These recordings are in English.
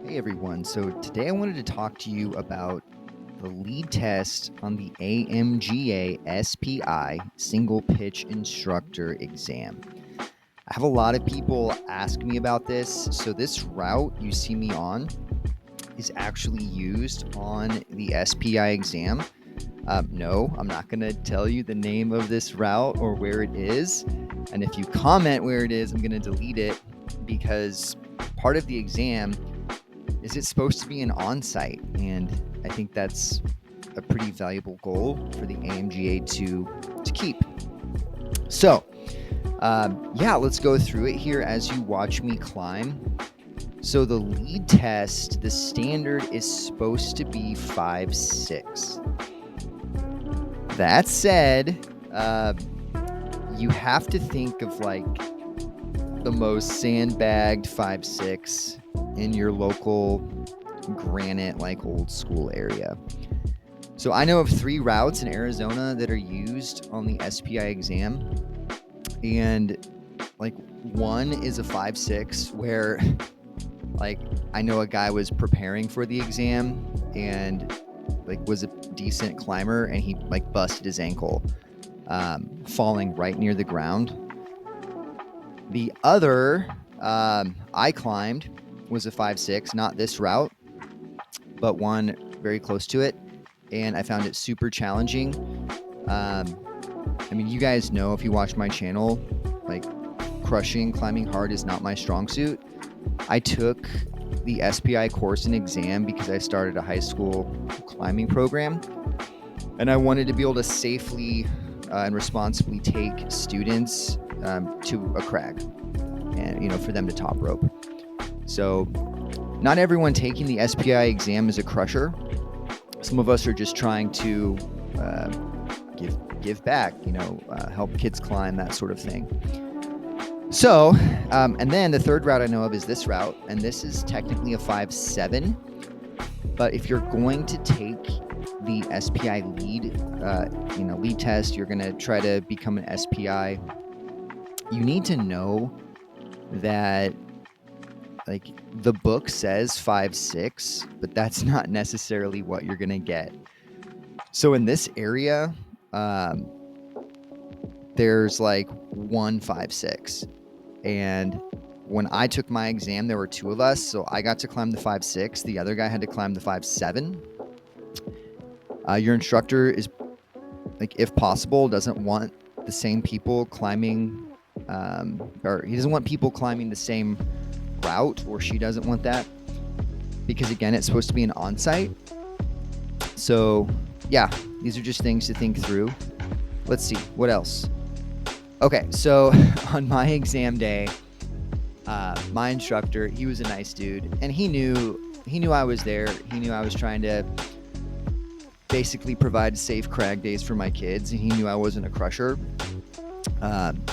Hey everyone, so today I wanted to talk to you about the lead test on the AMGA SPI Single Pitch Instructor exam. I have a lot of people ask me about this. So this route you see me on is actually used on the SPI exam. No, I'm not going to tell you the name of this route or where it is. And if you comment where it is, I'm going to delete it because part of the exam is it's supposed to be an on-site, and I think that's a pretty valuable goal for the AMGA to keep. So, let's go through it here as you watch me climb. So the lead test, the standard is supposed to be 5.6. That said, you have to think of like the most sandbagged 5.6 in your local granite, like old school area. So I know of 3 routes in Arizona that are used on the SPI exam. And like one is a 5.6 where like I know a guy was preparing for the exam and like was a decent climber and he like busted his ankle falling right near the ground. The other I climbed was a 5.6, not this route, but one very close to it. And I found it super challenging. I mean, you guys know if you watch my channel, like climbing hard is not my strong suit. I took the SPI course and exam because I started a high school climbing program. And I wanted to be able to safely and responsibly take students to a crag and, for them to top rope. So not everyone taking the SPI exam is a crusher. Some of us are just trying to give back, help kids climb, that sort of thing. So, and then the third route I know of is this route, and this is technically a 5.7. But if you're going to take the SPI lead test, you're going to try to become an SPI, you need to know that like the book says 5.6, but that's not necessarily what you're going to get. So in this area, there's like one 5.6. And when I took my exam, there were 2 of us. So I got to climb the 5.6. The other guy had to climb the 5.7. Your instructor is like, if possible, doesn't want the same people climbing, or he doesn't want people climbing the same route, or she doesn't want that because again, it's supposed to be an on-site. So yeah, these are just things to think through. Let's see what else. Okay, so on my exam day, my instructor, he was a nice dude, and he knew I was there. He knew I was trying to basically provide safe crag days for my kids, and he knew I wasn't a crusher.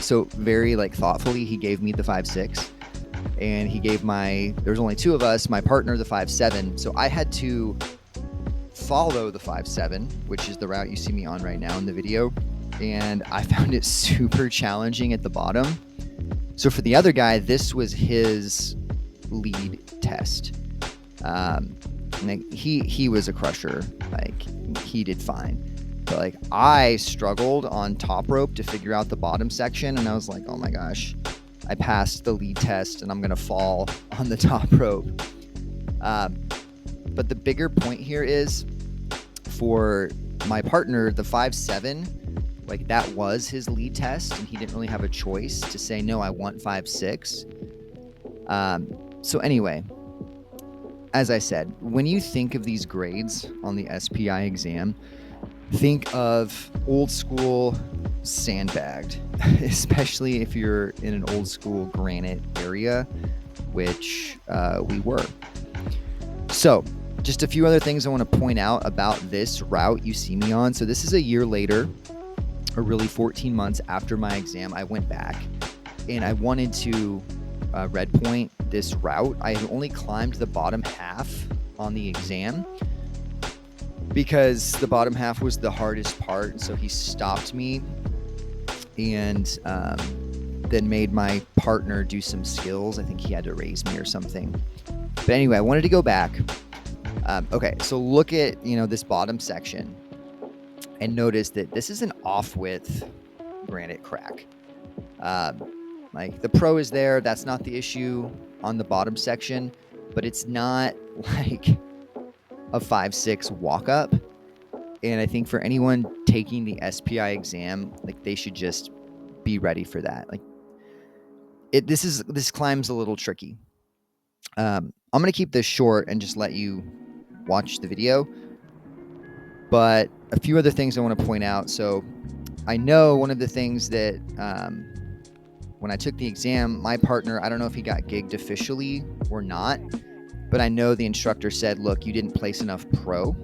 So very like thoughtfully, he gave me the 5.6. And he gave there's only 2 of us, my partner, the 5.7. So I had to follow the 5.7, which is the route you see me on right now in the video. And I found it super challenging at the bottom. So for the other guy, this was his lead test. He was a crusher. Like he did fine. But like I struggled on top rope to figure out the bottom section. And I was like, oh my gosh. I passed the lead test and I'm going to fall on the top rope. But the bigger point here is for my partner, the 5.7, like that was his lead test and he didn't really have a choice to say, no, I want 5.6. So anyway, as I said, when you think of these grades on the SPI exam, think of old school sandbagged, especially if you're in an old school granite area, which we were. So just a few other things I want to point out about this route you see me on. So this is a year later, or really 14 months after my exam. I went back and I wanted to red point this route. I had only climbed the bottom half on the exam because the bottom half was the hardest part. So he stopped me and then made my partner do some skills. I think he had to raise me or something. But anyway, I wanted to go back. Okay, so look at, this bottom section and notice that this is an off-width granite crack. Like the Pro is there, that's not the issue on the bottom section, but it's not like a 5.6 walk-up. And I think for anyone taking the SPI exam, like they should just be ready for that. Like this climb's a little tricky. I'm going to keep this short and just let you watch the video. But a few other things I want to point out. So I know one of the things that when I took the exam, my partner, I don't know if he got gigged officially or not, but I know the instructor said, look, you didn't place enough Pro.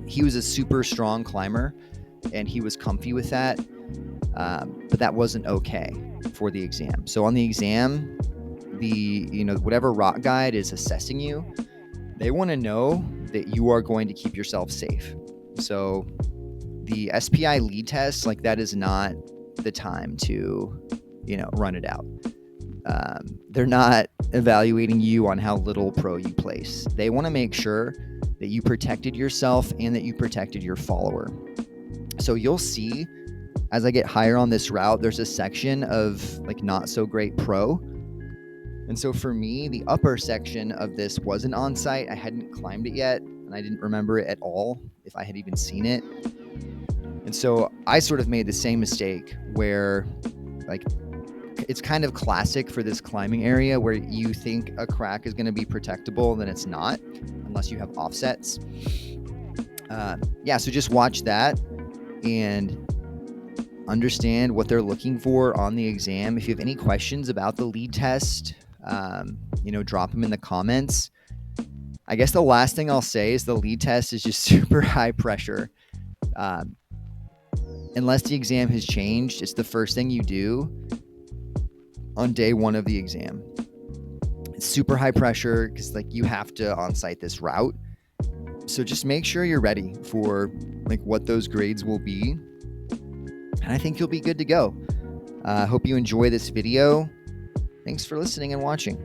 He was a super strong climber and he was comfy with that. But that wasn't okay for the exam. So on the exam, whatever rock guide is assessing you, they want to know that you are going to keep yourself safe. So the SPI lead test, like that is not the time to, run it out. They're not evaluating you on how little Pro you place. They want to make sure that you protected yourself and that you protected your follower. So you'll see as I get higher on this route, there's a section of like not so great Pro. And so for me, the upper section of this wasn't on site. I hadn't climbed it yet, and I didn't remember it at all if I had even seen it. And so I sort of made the same mistake where like it's kind of classic for this climbing area where you think a crack is going to be protectable, then it's not, unless you have offsets. So just watch that and understand what they're looking for on the exam. If you have any questions about the lead test, drop them in the comments. I guess the last thing I'll say is the lead test is just super high pressure. Unless the exam has changed, it's the first thing you do on day one of the exam. It's super high pressure because like you have to on-site this route. So just make sure you're ready for like what those grades will be. And I think you'll be good to go. I hope you enjoy this video. Thanks for listening and watching.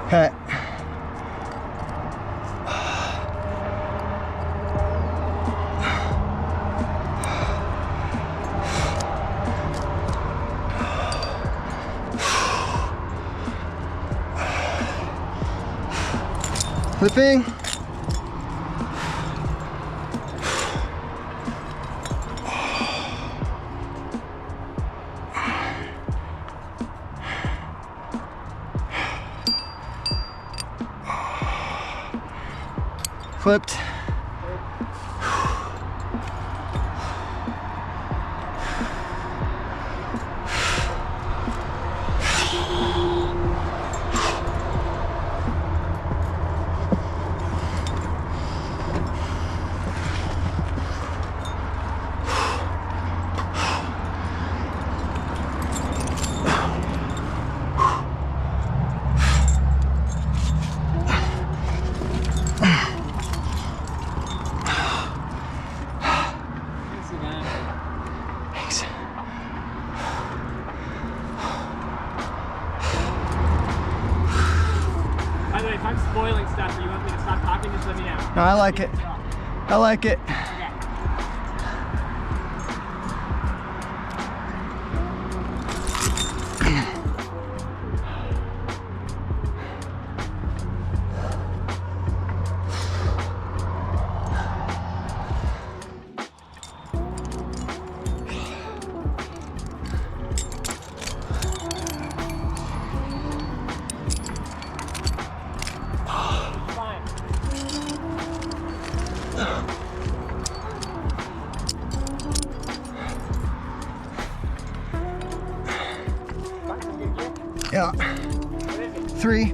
Okay. Flipping. Flipped. If I'm spoiling stuff, or you want me to stop talking, just let me know. No, I like it. I like it. Yeah. 3.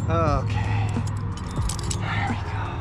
Okay. There we go.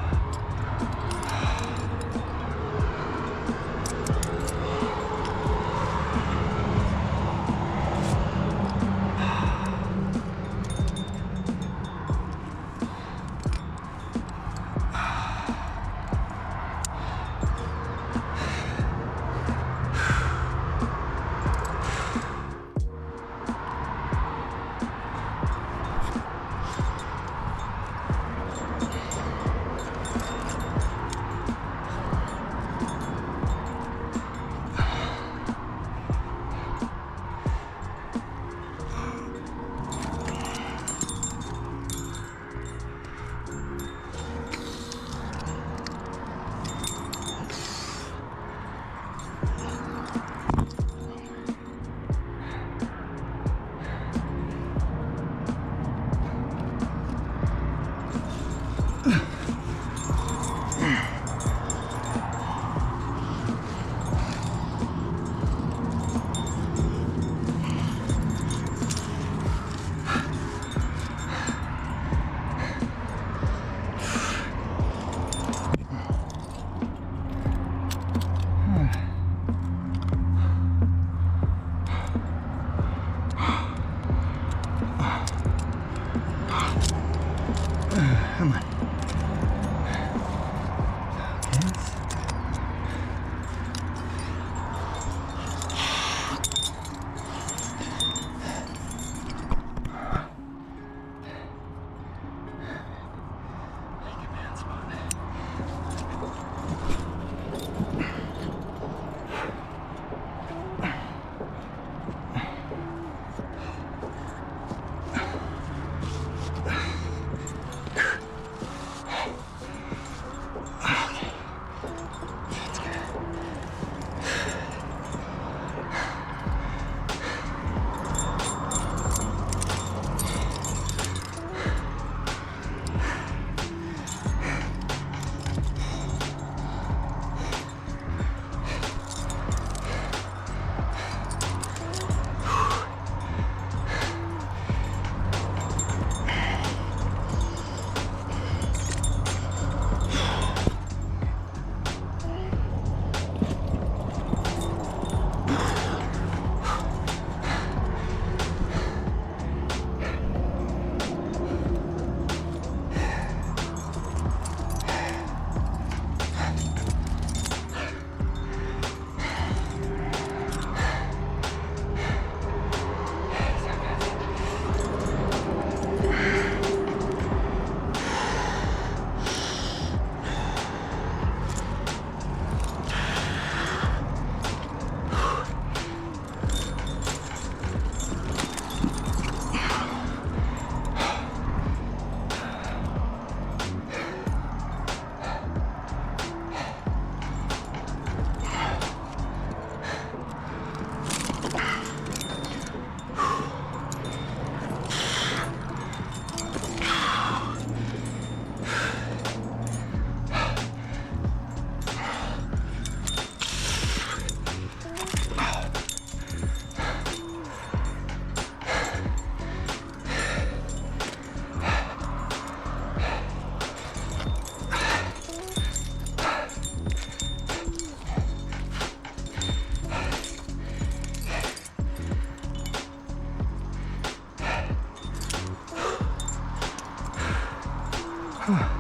Come on. Whew.